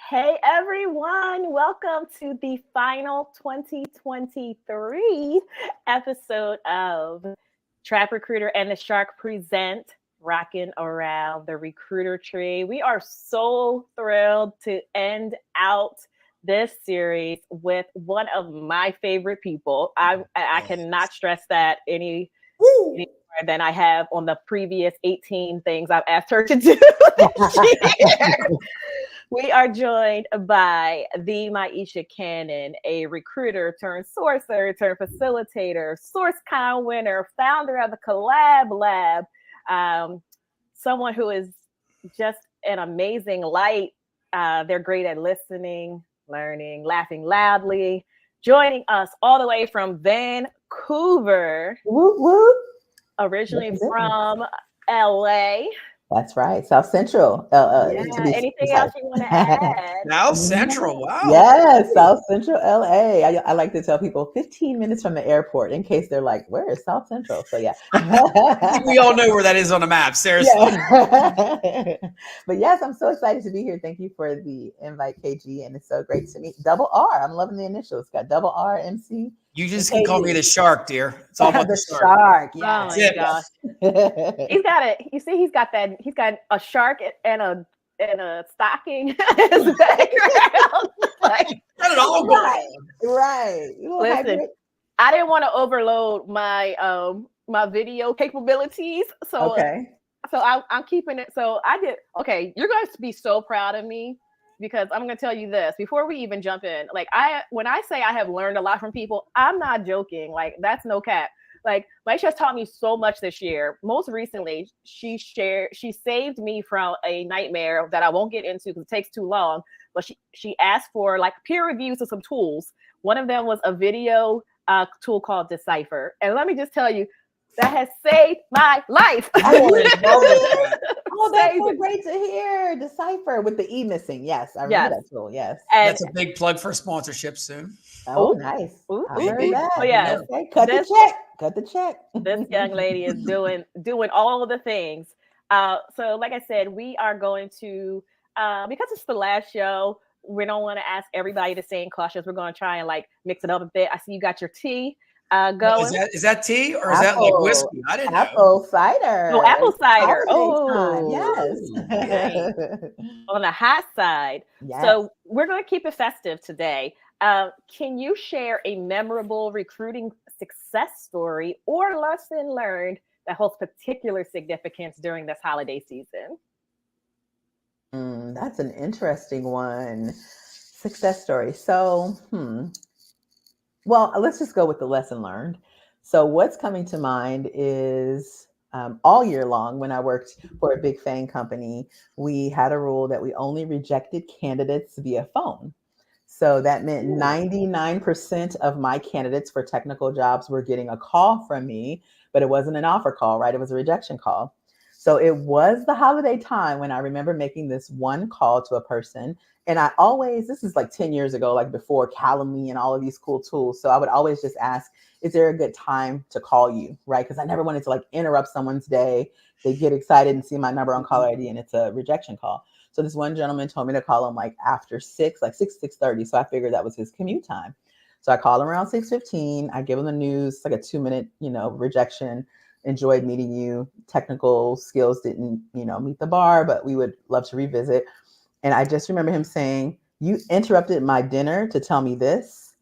Hey everyone, welcome to the final 2023 episode of Trap Recruiter and the Shark present Rockin' Around the Recruiter Tree. We are so thrilled to end out this series with one of my favorite people. I cannot stress that any more than I have on the previous 18 things I've asked her to do this year. We are joined by the Maisha Cannon, a recruiter turned sourcer turned facilitator, SourceCon winner, founder of the Collab Lab, someone who is just an amazing light. They're great at listening, learning, laughing loudly. Joining us all the way from Vancouver, Whoop, whoop. originally from LA. That's right. South Central. To Yeah. be Anything precise. else you want to add? South Central, wow. Yes, South Central LA. I like to tell people 15 minutes from the airport in case they're like, where is South Central? So yeah. I think we all know where that is on the map, seriously. Yeah. But yes, I'm so excited to be here. Thank you for the invite, KG. And it's so great to meet Double R. I'm loving the initials. Got Double R MC. You just can call me the shark, dear. It's I all have about the the shark. shark. Oh Yes. my gosh. He's got it. You see, he's got a shark and a stocking in his background. Like, Got it all Right. going. Right. listen, I didn't want to overload my video capabilities, so Okay. I'm keeping it. So I did. Okay, you're going to be so proud of me because I'm going to tell you this before we even jump in. Like when I say I have learned a lot from people, I'm not joking. Like that's no cap. Like Maisha's taught me so much this year. Most recently, she saved me from a nightmare that I won't get into because it takes too long. But she asked for like peer reviews of some tools. One of them was a video tool called Decipher. And let me just tell you, that has saved my life. Oh, that's so great to hear. Decipher with the E missing. Yes, I remember that tool. Yes. And That's a big plug for sponsorship soon. Oh, Ooh. nice. Ooh, I ooh, heard ooh. that. Oh, yeah. Okay. Cut the check. Cut the check. This young lady is doing all of the things. So like I said, we are going to because it's the last show, we don't want to ask everybody the same questions. We're going to try and like mix it up a bit. I see you got your tea going. Is that tea or is that like whiskey? I didn't know. Apple cider. Oh, apple cider. Holiday time. Yes. On the hot side. Yes. So we're going to keep it festive today. Can you share a memorable recruiting success story or lesson learned that holds particular significance during this holiday season? That's an interesting one. Success story. So, well, let's just go with the lesson learned. So what's coming to mind is all year long when I worked for a big FANG company, we had a rule that we only rejected candidates via phone. So that meant 99% of my candidates for technical jobs were getting a call from me, but it wasn't an offer call, right? It was a rejection call. So it was the holiday time when I remember making this one call to a person. And this is like 10 years ago, like before Calendly and all of these cool tools. So I would always just ask, is there a good time to call you, right? Because I never wanted to like interrupt someone's day. They get excited and see my number on caller ID and it's a rejection call. So this one gentleman told me to call him like after 6:30. So I figured that was his commute time. So I called him around 6:15. I give him the news, like a 2-minute, rejection. Enjoyed meeting you. Technical skills didn't, meet the bar, but we would love to revisit. And I just remember him saying, you interrupted my dinner to tell me this.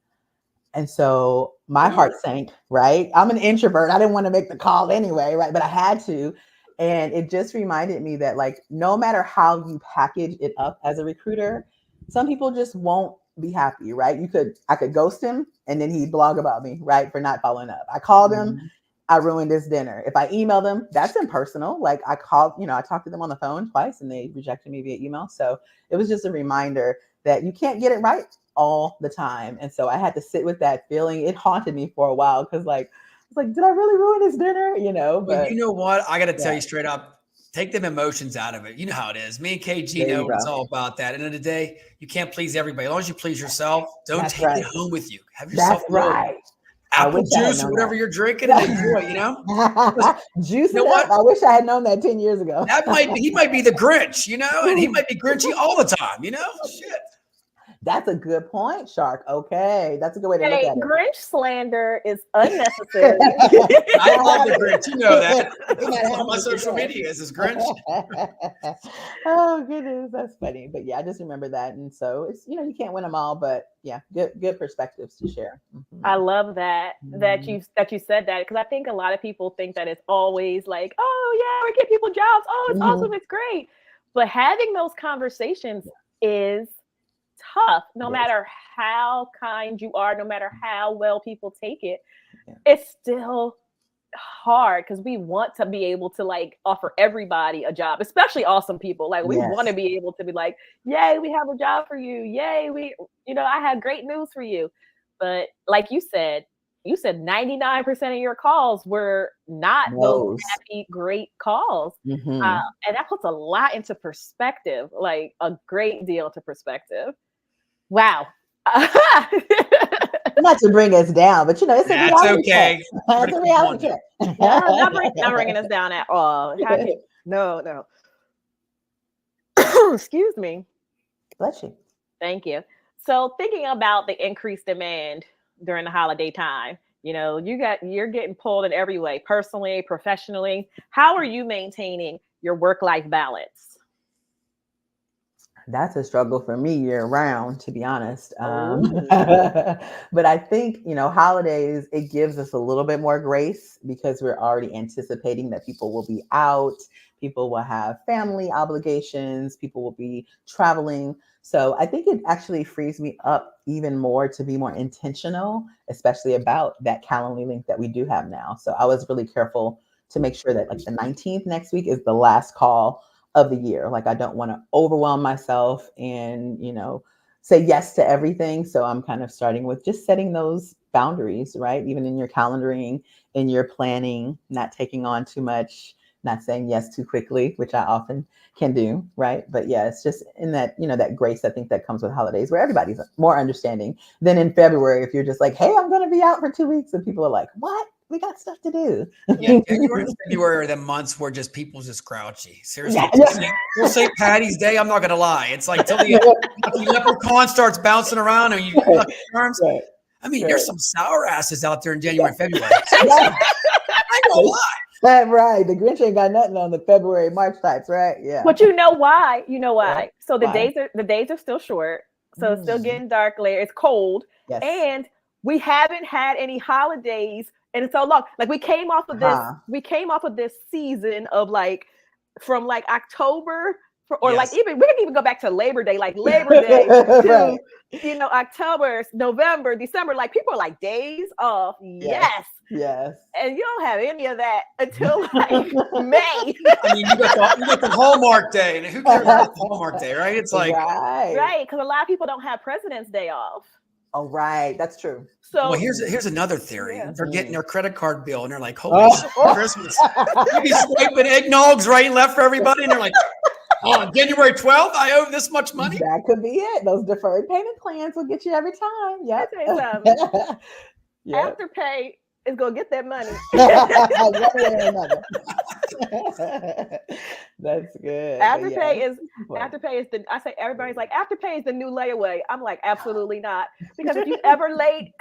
And so my heart sank, right? I'm an introvert. I didn't want to make the call anyway, right? But I had to. And it just reminded me that like, no matter how you package it up as a recruiter, some people just won't be happy, right? I could ghost him and then he'd blog about me, right? For not following up. I called him. I ruined his dinner. If I email them, that's impersonal. Like I called, I talked to them on the phone twice and they rejected me via email. So it was just a reminder that you can't get it right all the time. And so I had to sit with that feeling. It haunted me for a while because like, I was like, did I really ruin his dinner? But you know what? I got to tell you straight up, take them emotions out of it. You know how it is. Me and KG know it's all about that. End of the day, you can't please everybody. As long as you please yourself, don't take it home with you. Have yourself apple juice or whatever you're drinking and enjoy, Juice it up. I wish I had known that 10 years ago. He might be the Grinch, and he might be Grinchy all the time, Shit. That's a good point, Shark. Okay, that's a good way to look at it. Grinch slander is unnecessary. I love the Grinch. You know that. On my social media is Grinch. Oh goodness, that's funny. But yeah, I just remember that, and so it's you can't win them all, but yeah, good perspectives to share. Mm-hmm. I love that you said that, because I think a lot of people think that it's always like, oh yeah, we get people jobs. Oh, it's awesome, it's great. But having those conversations is tough, no matter how kind you are, no matter how well people take it. It's still hard, because we want to be able to like offer everybody a job, especially awesome people. Like we want to be able to be like, yay, we have a job for you. Yay, I have great news for you. But like you said 99% of your calls were not those happy, great calls. And that puts a lot into perspective, like a great deal to perspective. Wow. Not to bring us down, but it's a reality okay. It's a reality check. Not bringing us down at all. No. Excuse me. Bless you. Thank you. So thinking about the increased demand during the holiday time, you're getting pulled in every way, personally, professionally. How are you maintaining your work-life balance? That's a struggle for me year round, to be honest. But I think, holidays, it gives us a little bit more grace because we're already anticipating that people will be out, people will have family obligations, people will be traveling. So I think it actually frees me up even more to be more intentional, especially about that Calendly link that we do have now. So I was really careful to make sure that like the 19th next week is the last call of the year. Like I don't want to overwhelm myself and, say yes to everything. So I'm kind of starting with just setting those boundaries, right? Even in your calendaring, in your planning, not taking on too much, not saying yes too quickly, which I often can do, right? But yeah, it's just in that, that grace, I think, that comes with holidays where everybody's more understanding than in February. If you're just like, hey, I'm going to be out for 2 weeks, and people are like, what? We got stuff to do. Yeah, January and February are the months where people just grouchy. Seriously, till St. Patty's Day, I'm not gonna lie. It's like till the leprechaun starts bouncing around and you lucky charms. I mean, there's some sour asses out there in January and February. I ain't gonna lie. That's right. The Grinch ain't got nothing on the February, March types, right? Yeah. But you know why? So the days are still short. So it's still getting dark later. It's cold. Yes. And we haven't had any holidays and it's so long. Like we came off of this season of from October like we can even go back to Labor Day, like Labor Day to October, November, December. Like people are like days off. Yes. And you don't have any of that until May. I mean, you got the Hallmark Day, and who cares about the Hallmark Day, right? It's like right, because a lot of people don't have President's Day off. Oh, right. That's true. So here's another theory. They're getting their credit card bill and they're like, holy shit, Christmas. You be swiping eggnogs right and left for everybody. And they're like, on January 12th, I owe this much money. That could be it. Those deferred payment plans will get you every time. Yeah. Afterpay is going to get that money. That's good. Afterpay is everybody's like, Afterpay is the new layaway. I'm like, absolutely not. Because if you ever laid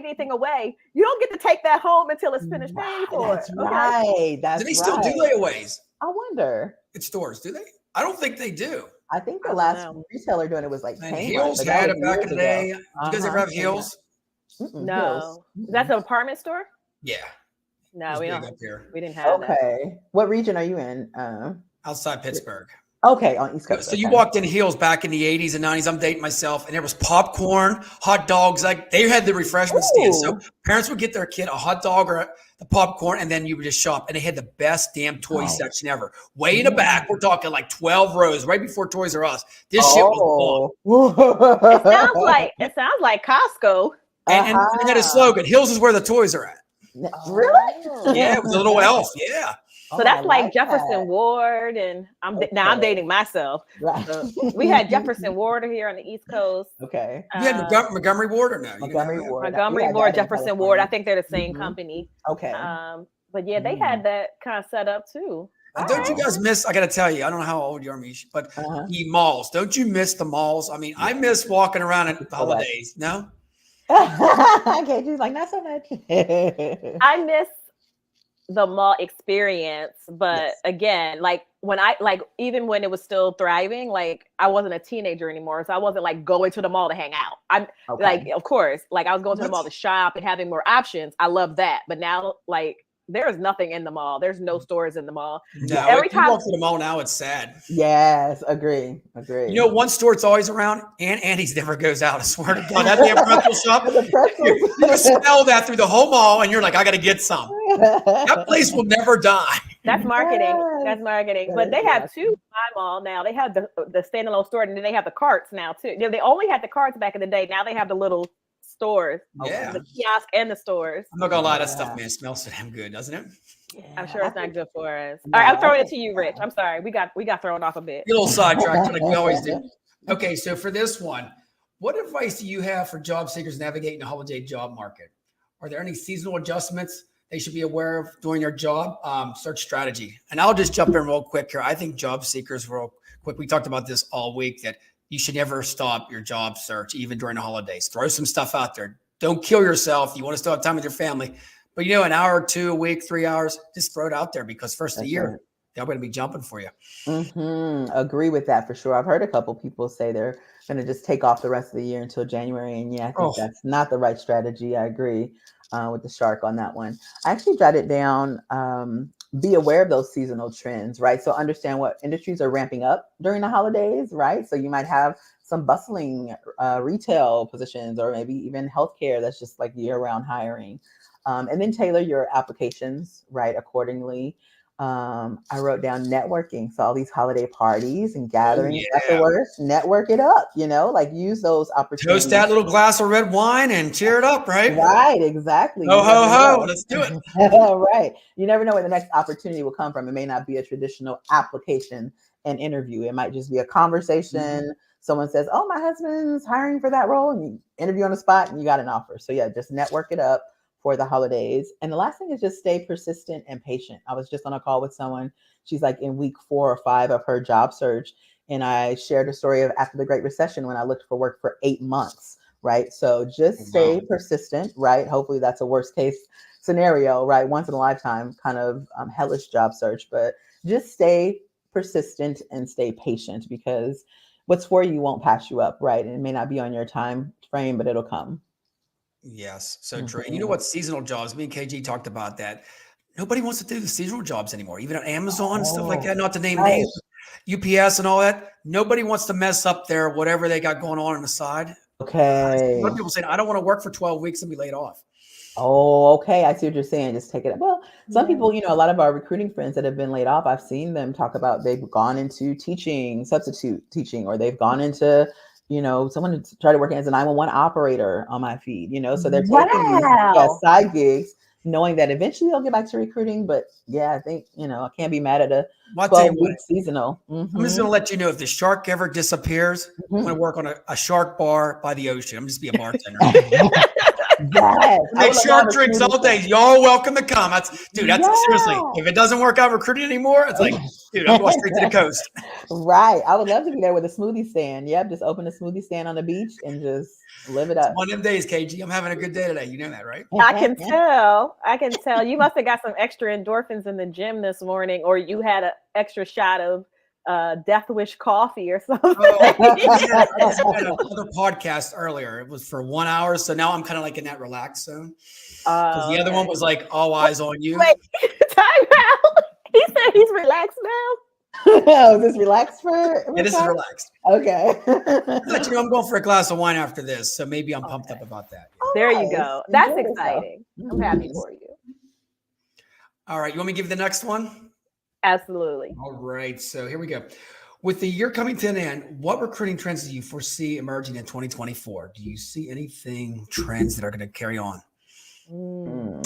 anything away, you don't get to take that home until it's finished paying for it. Right. Do they still do layaways? I wonder. At stores, do they? I don't think they do. I think the last retailer doing it was like Heels had it back in the day. You guys ever have Heels? No. That's an apartment store? Yeah. No, we don't. We didn't have that. Okay. What region are you in? Outside Pittsburgh. Okay, on East Coast. So you walked in Heels back in the 80s and 90s. I'm dating myself, and there was popcorn, hot dogs. Like they had the refreshment stand. So parents would get their kid a hot dog or the popcorn, and then you would just shop. And they had the best damn toy section ever. Way in the back, we're talking like 12 rows, right before Toys R Us. This shit was long. It sounds like Costco. And they had a slogan: Hills is where the toys are at. Really? Yeah, it was a little elf. Yeah. So that's like Jefferson Ward, and I'm dating myself. Right. So we had Jefferson Ward here on the East Coast. Okay. You had Montgomery Ward or no? Montgomery Ward, Jefferson Ward. I think they're the same company. Okay. But yeah, they had that kind of set up too. And don't you guys miss, I got to tell you, I don't know how old you are, Maisha, but the malls, don't you miss the malls? I mean, I miss walking around at the holidays. No? Okay, she's like, not so much. I miss the mall experience, but again, like even when it was still thriving, like I wasn't a teenager anymore, so I wasn't like going to the mall to hang out. I'm like, of course, like I was going to the mall to shop and having more options. I love that, but now like there is nothing in the mall. There's no stores in the mall. No, every time you walk to the mall now, it's sad. Yes, agree. You know, one store it's always around, Aunt Annie's never goes out. I swear to God, that damn pretzel shop. You smell that through the whole mall, and you're like, I got to get some. That place will never die. That's marketing. That's marketing. But they have two my mall now. They have the standalone store, and then they have the carts now too. They only had the carts back in the day. Now they have the little stores, the kiosk and the stores. I'm not gonna lie, that stuff, man, smells so damn good, doesn't it? Yeah, I'm sure it's not good for us. All right, I'm throwing it to you, Rich. I'm sorry, we got thrown off a bit. A little sidetracked, like we always do. Okay, so for this one, what advice do you have for job seekers navigating the holiday job market? Are there any seasonal adjustments they should be aware of during their job search strategy? And I'll just jump in real quick here. I think job seekers, real quick, we talked about this all week, that you should never stop your job search, even during the holidays. Throw some stuff out there. Don't kill yourself. You want to still have time with your family. But, you know, an hour or two a week, 3 hours, just throw it out there, because first of the year, they're going to be jumping for you. Agree with that for sure. I've heard a couple people say they're going to just take off the rest of the year until January. And I think that's not the right strategy. I agree with the shark on that one. I actually jotted down, be aware of those seasonal trends, right? So understand what industries are ramping up during the holidays, right? So you might have some bustling retail positions, or maybe even healthcare that's just like year-round hiring. And then tailor your applications, right, accordingly. I wrote down networking. So all these holiday parties and gatherings afterwards, network it up, like use those opportunities. Toast that little glass of red wine and cheer it up, right? Right, exactly. Ho, ho, ho, let's do it. Right. You never know where the next opportunity will come from. It may not be a traditional application and interview. It might just be a conversation. Someone says, oh, my husband's hiring for that role, and you interview on the spot and you got an offer. So just network it up for the holidays. And the last thing is just stay persistent and patient. I was just on a call with someone. She's like in week 4 or 5 of her job search. And I shared a story of after the Great Recession when I looked for work for 8 months, right? So just stay persistent, right? Hopefully that's a worst case scenario, right? Once in a lifetime kind of hellish job search, but just stay persistent and stay patient, because what's for you won't pass you up, right? And it may not be on your time frame, but it'll come. Yes, so true. And you know what? Seasonal jobs, me and KG talked about that. Nobody wants to do the seasonal jobs anymore, even on Amazon, stuff like that, not to name names, UPS and all that. Nobody wants to mess up their whatever they got going on the side. Okay. A lot of people saying, I don't want to work for 12 weeks and be laid off. Oh, okay. I see what you're saying. Just take it. Well, some people, a lot of our recruiting friends that have been laid off, I've seen them talk about they've gone into teaching, substitute teaching, or they've gone into someone started working as a 911 operator on my feed, so they're taking these side gigs, knowing that eventually they'll get back to recruiting. But I think, I can't be mad at a 12-week seasonal. I'm just going to let you know, if the shark ever disappears, I'm going to work on a shark bar by the ocean. I'm just be a bartender. Make shark drinks all day. Y'all welcome to come. Seriously. If it doesn't work out recruiting anymore, it's like, dude, I'm going straight to the coast. Right. I would love to be there with a smoothie stand. Yep. Just open a smoothie stand on the beach and just live it up. One of them days, KG. I'm having a good day today. You know that, right? I can tell. You must have got some extra endorphins in the gym this morning, or you had an extra shot of Death Wish coffee or something. I had another podcast earlier. It was for 1 hour, so now I'm kind of like in that relaxed zone. Because the other one was like all eyes on you. Wait, time out. He said he's relaxed now. Oh, is this relaxed for? Yeah, this is relaxed. Okay. Let you know, I'm going for a glass of wine after this, so maybe I'm pumped up about that. Oh, there you go. That's exciting. I'm happy for you. All right, you want me to give you the next one? Absolutely. All right, so here we go. With the year coming to an end, what recruiting trends do you foresee emerging in 2024? Do you see anything, trends that are going to carry on?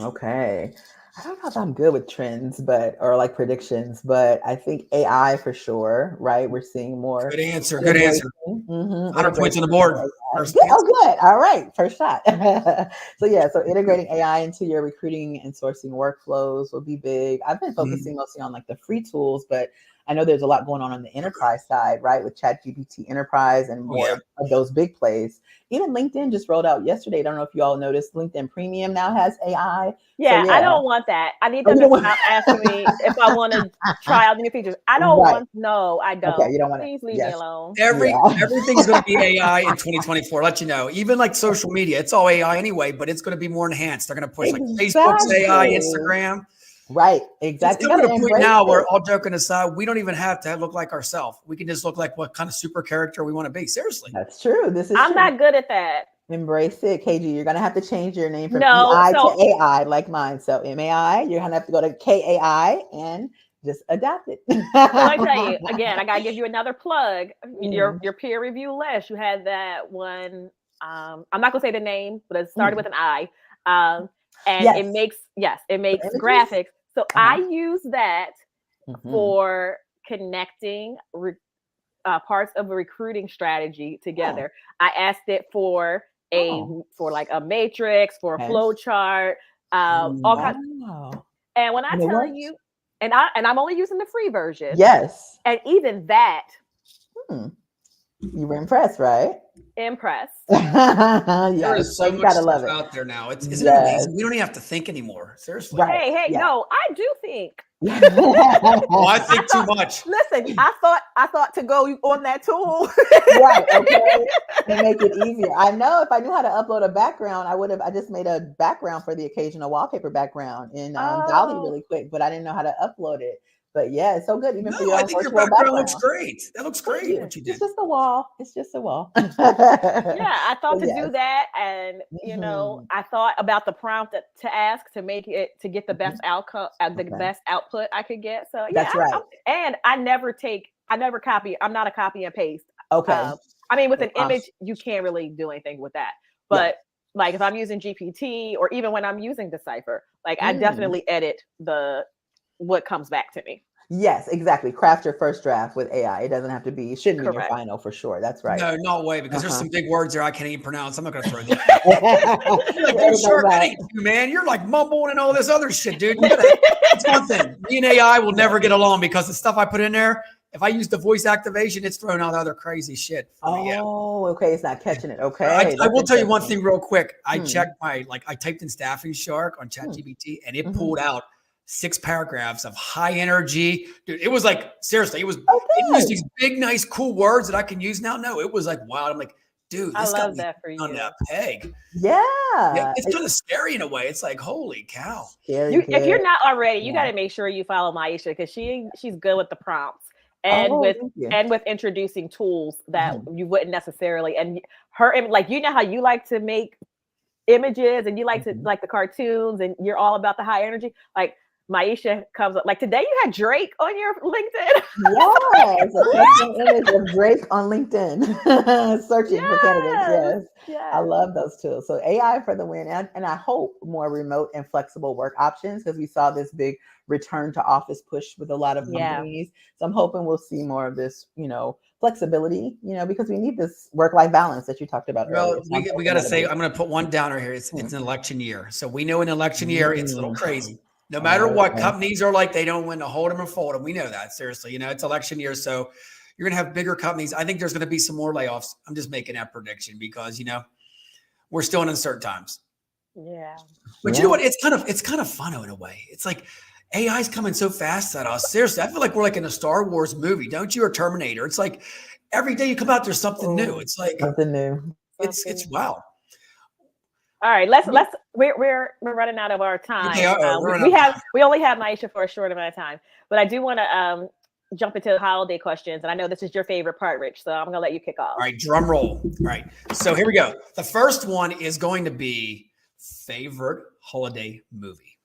Okay. I don't know if I'm good with trends, or like predictions, but I think AI for sure, right? We're seeing more. Good answer. Good answer. 100 points on the board. First Good. Oh, good. All right. First shot. So integrating AI into your recruiting and sourcing workflows will be big. I've been focusing mostly on like the free tools, but I know there's a lot going on the enterprise side, right? With ChatGPT Enterprise and more of those big plays. Even LinkedIn just rolled out yesterday. I don't know if you all noticed, LinkedIn Premium now has AI. Yeah, I don't want that. I need them to stop asking me if I want to try out new features. I don't want. No, I don't. Okay, you don't want Please leave me alone. Everything's going to be AI in 2024. Let you know. Even like social media, it's all AI anyway, but it's going to be more enhanced. They're going to push like Facebook's AI, Instagram. Right, exactly. It's coming to a point now where, all joking aside, we don't even have to look like ourselves. We can just look like what kind of super character we want to be. Seriously, that's true. I'm not good at that. Embrace it, KG. You're gonna have to change your name from EI to AI, like mine. So MAI, you're gonna have to go to KAI and just adapt it. So I tell you again, I gotta give you another plug. Your peer review list. You had that one. I'm not gonna say the name, but it started with an I. And it makes graphics. So I use that for connecting parts of a recruiting strategy together. I asked it for like a matrix, for a flow chart, all kinds. And when I tell you, and I'm only using the free version. Yes. And even that. You were impressed, right? Impressed. There is so much stuff out there now. Isn't it amazing? We don't even have to think anymore. Seriously. Right. Hey, no, I do think. I think too much. Listen, I thought to go on that tool. Right. Okay. To make it easier. I know if I knew how to upload a background, I just made a background for the occasional wallpaper background in Dolly really quick, but I didn't know how to upload it. But yeah, it's so good. Even for your I think your background looks great. That looks great. What you did. It's just a wall. It's just a wall. Yeah, I thought to do that, and I thought about the prompt to ask to make it to get the best outcome, the best output I could get. So yeah, that's right. And I never copy. I'm not a copy and paste. Okay. I mean, with an image, you can't really do anything with that. But like if I'm using GPT or even when I'm using Decipher, like I definitely edit what comes back to me. Yes, exactly. Craft your first draft with AI. It doesn't have to be, shouldn't be your final for sure. That's right. No, no way, because there's some big words there I can't even pronounce. I'm not going to throw them. Like, man, you're like mumbling and all this other shit, dude. It's one thing. Me and AI will never get along because the stuff I put in there, if I use the voice activation, it's throwing out other crazy shit. Okay. It's not catching it. Okay. I will tell you one thing real quick. I checked I typed in Staffing Shark on ChatGPT and it pulled out 6 paragraphs of high energy. Dude, it was like, seriously, it was these big, nice, cool words that I can use now. No, it was like, wow. I'm like, dude, this I love that for you. On that peg. Yeah. It's kind of scary in a way. It's like, holy cow. If you're not already, you got to make sure you follow Maisha because she's good with the prompts and with introducing tools that you wouldn't necessarily. And her, like, how you like to make images and you like to like the cartoons and you're all about the high energy. Like, Maisha comes up. Like today, you had Drake on your LinkedIn. Yes, a custom image of Drake on LinkedIn, searching for candidates. Yes, I love those tools. So AI for the win, and I hope more remote and flexible work options because we saw this big return to office push with a lot of companies. So I'm hoping we'll see more of this, flexibility, because we need this work-life balance that you talked about earlier. We got to say, I'm going to put one downer here. It's an election year, so we know in election year it's a little crazy. No matter what, companies are like, they don't win to hold them or fold them. We know that, seriously. It's election year, so you're going to have bigger companies. I think there's going to be some more layoffs. I'm just making that prediction because, we're still in uncertain times. Yeah. But you know what? It's kind of fun in a way. It's like AI is coming so fast at us. Seriously, I feel like we're like in a Star Wars movie, don't you? Or Terminator. It's like every day you come out, there's something new. It's like something new. It's wow. All right, we're running out of our time. Okay, we only have Maisha for a short amount of time, but I do want to jump into the holiday questions, and I know this is your favorite part, Rich. So I'm gonna let you kick off. All right, drum roll. All right, so here we go. The first one is going to be favorite holiday movie.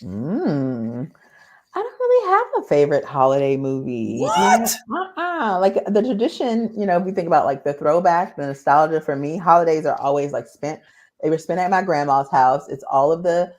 I don't really have a favorite holiday movie. What? Like the tradition, if we think about like the throwback, the nostalgia for me, holidays are always like spent. They were spent at my grandma's house. It's all of the,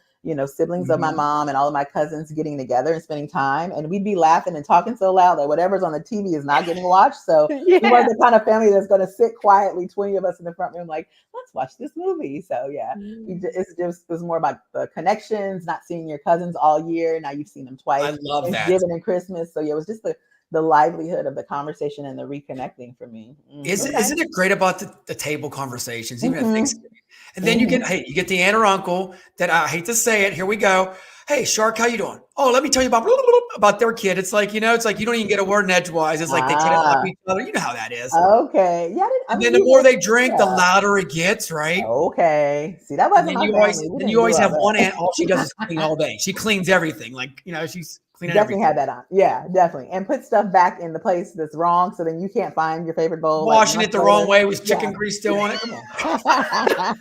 siblings of my mom and all of my cousins getting together and spending time. And we'd be laughing and talking so loud that whatever's on the TV is not getting watched. So we weren't the kind of family that's going to sit quietly, 20 of us in the front room, like, let's watch this movie. So yeah, it was more about the connections, not seeing your cousins all year. Now you've seen them twice. I love that. Thanksgiving and Christmas. So yeah, it was just the livelihood of the conversation and the reconnecting for me. Isn't it great about the table conversations, even at Thanksgiving? And then you get the aunt or uncle that, I hate to say it, here we go. Hey, Shark, how you doing? Oh, let me tell you about their kid. It's like, it's like you don't even get a word in edgewise. It's like they can't help each other. You know how that is. Okay. Yeah. And then the more they drink, the louder it gets, right? Okay. See, that wasn't my family. Then you always have one aunt, all she does is clean all day. She cleans everything. Like, she's cleaning definitely everything. Had that on. Yeah, definitely. And put stuff back in the place that's wrong, so then you can't find your favorite bowl. Washing it the wrong way with chicken grease still on it. Come on.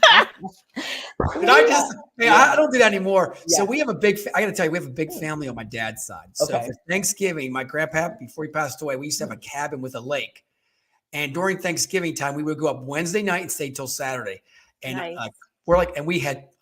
And I don't do that anymore. Yeah. So we have I got to tell you, we have a big family on my dad's side. So for Thanksgiving, my grandpa, before he passed away, we used to have a cabin with a lake. And during Thanksgiving time, we would go up Wednesday night and stay till Saturday. And I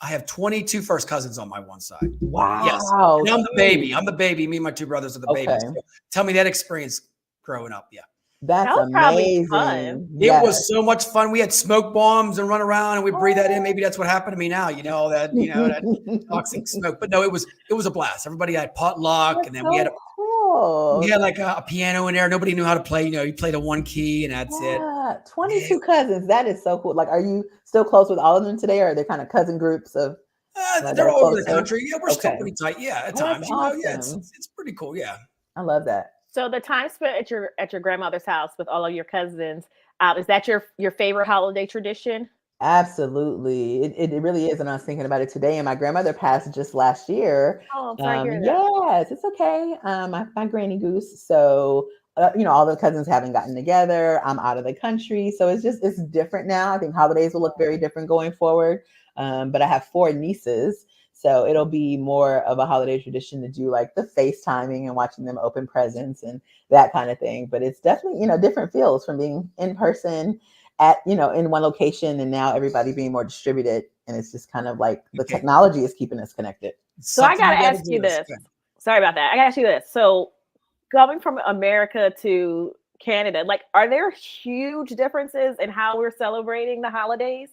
have 22 first cousins on my one side. Wow. Yes. And I'm the baby. Me and my two brothers are the babies. So tell me that experience growing up. Yeah. That was amazing. Fun. It was so much fun. We had smoke bombs and run around and we breathe that in. Maybe that's what happened to me now, that toxic smoke. But no, it was a blast. Everybody had potluck, and then we had like a piano in there. Nobody knew how to play. You played a one key and that's it. 22 cousins. That is so cool. Like, are you still close with all of them today, or are they kind of cousin groups of? They're all over the country. Yeah, we're still pretty tight. Yeah, at times. Awesome. It's pretty cool. Yeah, I love that. So the time spent at your grandmother's house with all of your cousins, is that your favorite holiday tradition? Absolutely. It really is. And I was thinking about it today, and my grandmother passed just last year. Oh, I'm sorry to hear that. Yes, it's okay. My granny goose. So, all the cousins haven't gotten together. I'm out of the country. So it's different now. I think holidays will look very different going forward. But I have 4 nieces. So it'll be more of a holiday tradition to do like the FaceTiming and watching them open presents and that kind of thing. But it's definitely, different feels from being in person at, in one location, and now everybody being more distributed. And it's just kind of like the technology is keeping us connected. So I got to ask you this. Sorry about that. I got to ask you this. So coming from America to Canada, like, are there huge differences in how we're celebrating the holidays?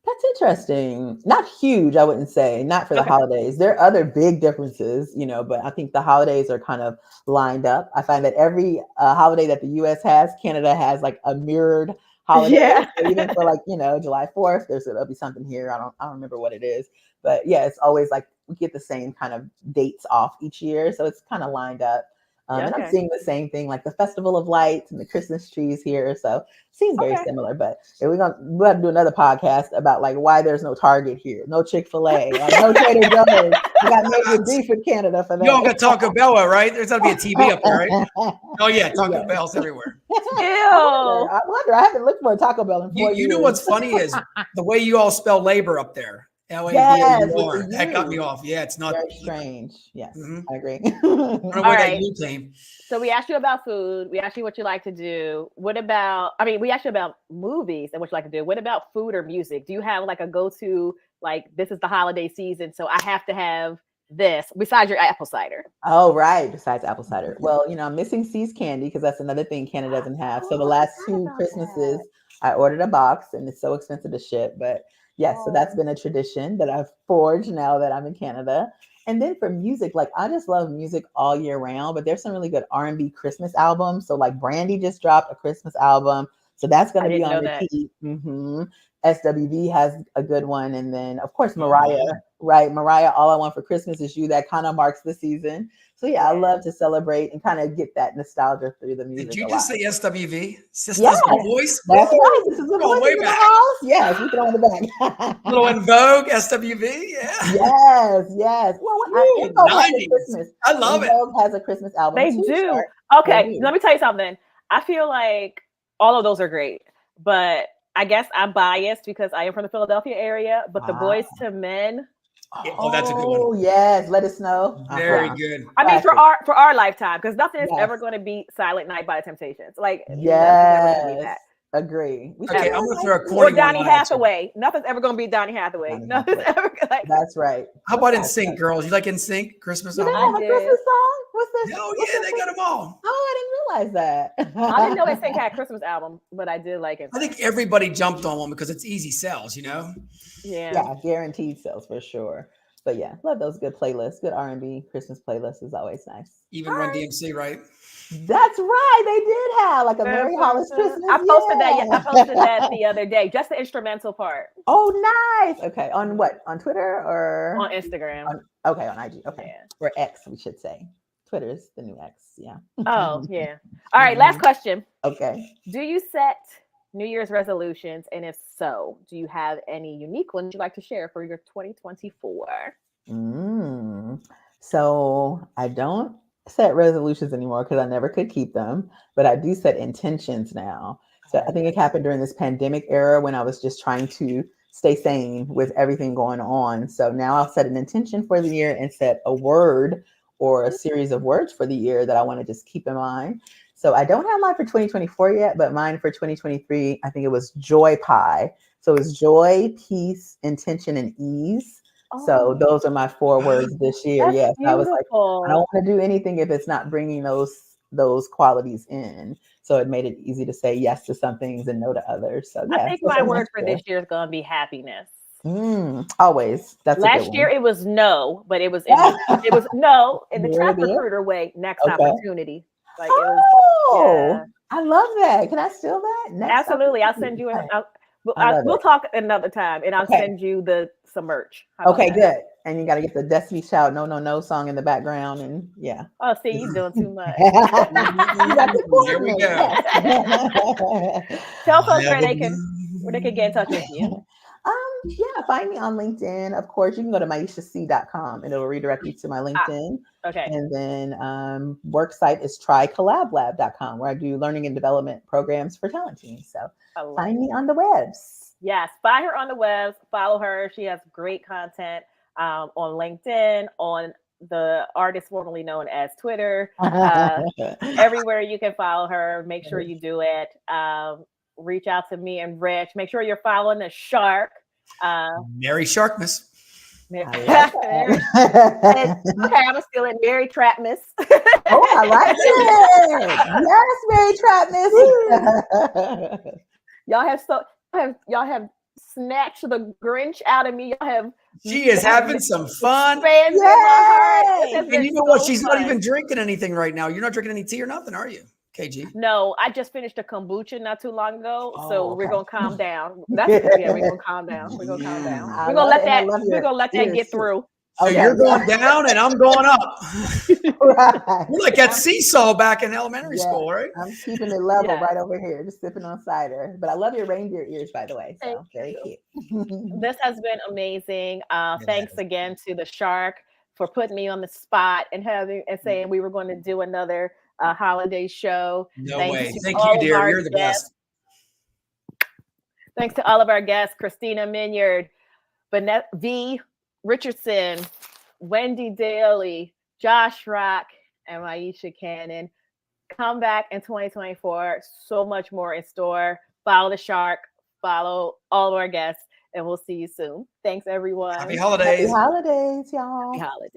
That's interesting. Not huge, I wouldn't say. Not for the holidays. There are other big differences, but I think the holidays are kind of lined up. I find that every holiday that the U.S. has, Canada has like a mirrored holiday. Yeah. So even for like, July 4th, there'll be something here. I don't remember what it is. But yeah, it's always like we get the same kind of dates off each year. So it's kind of lined up. And I'm seeing the same thing, like the Festival of Lights and the Christmas trees here. So it seems very similar. But we'll have to do another podcast about like why there's no Target here, no Chick-fil-A, no Trader Joe's. We got major beef with Canada for that. You all got Taco Bell, right? There's got to be a TV up there, right? Oh yeah, Taco Bell's everywhere. Ew. I wonder. I haven't looked for a Taco Bell in 4 years. You know what's funny is the way you all spell labor up there. Yes, that got me off. Yeah, it's not very strange. Yes, I agree. All right. So we asked you about food. We asked you what you like to do. We asked you about movies and what you like to do. What about food or music? Do you have like a go-to, like, this is the holiday season, so I have to have this besides your apple cider? Oh, right. Besides apple cider. Well, I'm missing See's candy because that's another thing Canada doesn't have. So the last 2 Christmases, I ordered a box, and it's so expensive to ship, but yes, so that's been a tradition that I've forged now that I'm in Canada. And then for music, like, I just love music all year round, but there's some really good R&B Christmas albums. So like Brandy just dropped a Christmas album. So that's going to be on repeat. SWV has a good one. And then of course, Mariah, right? Mariah, All I Want for Christmas Is You. That kind of marks the season. So yeah, I love to celebrate and kind of get that nostalgia through the music. Did you just say SWV? Sisters yes, Voice? That's right. This is the voice way in back. the house. Yes, we can on the back. Little In Vogue, SWV, yeah. Yes. Well, Ooh, 90s. I love it. Vogue has a Christmas album. They do. Okay, let me tell you something. I feel like all of those are great, but I guess I'm biased because I am from the Philadelphia area, but the Boys to Men. Oh, that's a good one. Oh, yes. Let us know. Very good. I mean, for our lifetime, because nothing is ever going to beat Silent Night by the Temptations. Like, yes. Agree. Okay, I'm gonna throw a corny or Donny one out at you. Hathaway. Nothing's ever gonna be Donny Hathaway. Nothing's ever like. That's right. How about NSYNC, girls? You like NSYNC Christmas Do they album? have a Christmas song? What's this? Oh yeah, they got them all. Oh, I didn't realize that. I didn't know NSYNC had a Christmas album, but I did like it. I think everybody jumped on one because it's easy sells, you know? Yeah, guaranteed sales for sure. But yeah, love those good playlists. Good R&B Christmas playlist is always nice. Even Run DMC, right? That's right. They did have like a Mary Hollis Christmas. I posted that. Yeah, I posted that the other day. Just the instrumental part. Oh, nice. Okay, on what? On Twitter or on Instagram? Okay, on IG. Okay, or X, we should say. Twitter is the new X. Yeah. Oh yeah. All right. Last question. Okay. Do you set New Year's resolutions, and if so, do you have any unique ones you'd like to share for your 2024? So I don't set resolutions anymore because I never could keep them, but I do set intentions now. So I think it happened during this pandemic era when I was just trying to stay sane with everything going on. So now I'll set an intention for the year and set a word or a series of words for the year that I want to just keep in mind. So I don't have mine for 2024 yet, but mine for 2023, I think it was joy pie. So it's joy, peace, intention, and ease. So those are my 4 words this year. Yes, I was like, I don't want to do anything if it's not bringing those qualities in. So it made it easy to say yes to some things and no to others. So yeah, I think my word for this year is going to be happiness. Always. That's last year it was no, but it was no in the trap recruiter way. Next opportunity. Like it was, I love that. Can I steal that? Absolutely. I'll send you. We'll talk another time, and I'll send you some merch. Okay, good. And you got to get the Destiny Shout No song in the background, and yeah. Oh, see, you're doing too much. There we go. Tell folks where they can get in touch with you. Yeah, find me on LinkedIn. Of course, you can go to maishac.com and it'll redirect you to my LinkedIn. Okay. And then work site is trycollablab.com, where I do learning and development programs for talent teams. So find me on the webs. Yes, find her on the webs. Follow her. She has great content on LinkedIn, on the artist formerly known as Twitter. Everywhere you can follow her. Make sure you do it. Reach out to me and Rich. Make sure you're following the Shark. Mary Sharkmas. Okay, I'm gonna steal it. Mary Trapmas. Oh, I like it. Yes, Mary Trapmas. Y'all have snatched the Grinch out of me. Y'all have. She is having some fun. And you know what? She's not even drinking anything right now. You're not drinking any tea or nothing, are you? KG? No, I just finished a kombucha not too long ago, so we're gonna calm down. We're gonna calm down. We're gonna calm down. We're gonna let that get through. So you're going down and I'm going up. Right. You're like that seesaw back in elementary school, right? I'm keeping it level right over here, just sipping on cider. But I love your reindeer ears, by the way. So very cute. This has been amazing. Thanks again to the Shark for putting me on the spot and saying we were going to do another holiday show. No way. Thank you, dear. You're the best. Thanks to all of our guests, Christina Minyard, V. Richardson, Wendy Daly, Josh Rock, and Maisha Cannon. Come back in 2024. So much more in store. Follow the Shark. Follow all of our guests, and we'll see you soon. Thanks, everyone. Happy holidays. Happy holidays, y'all. Happy holidays.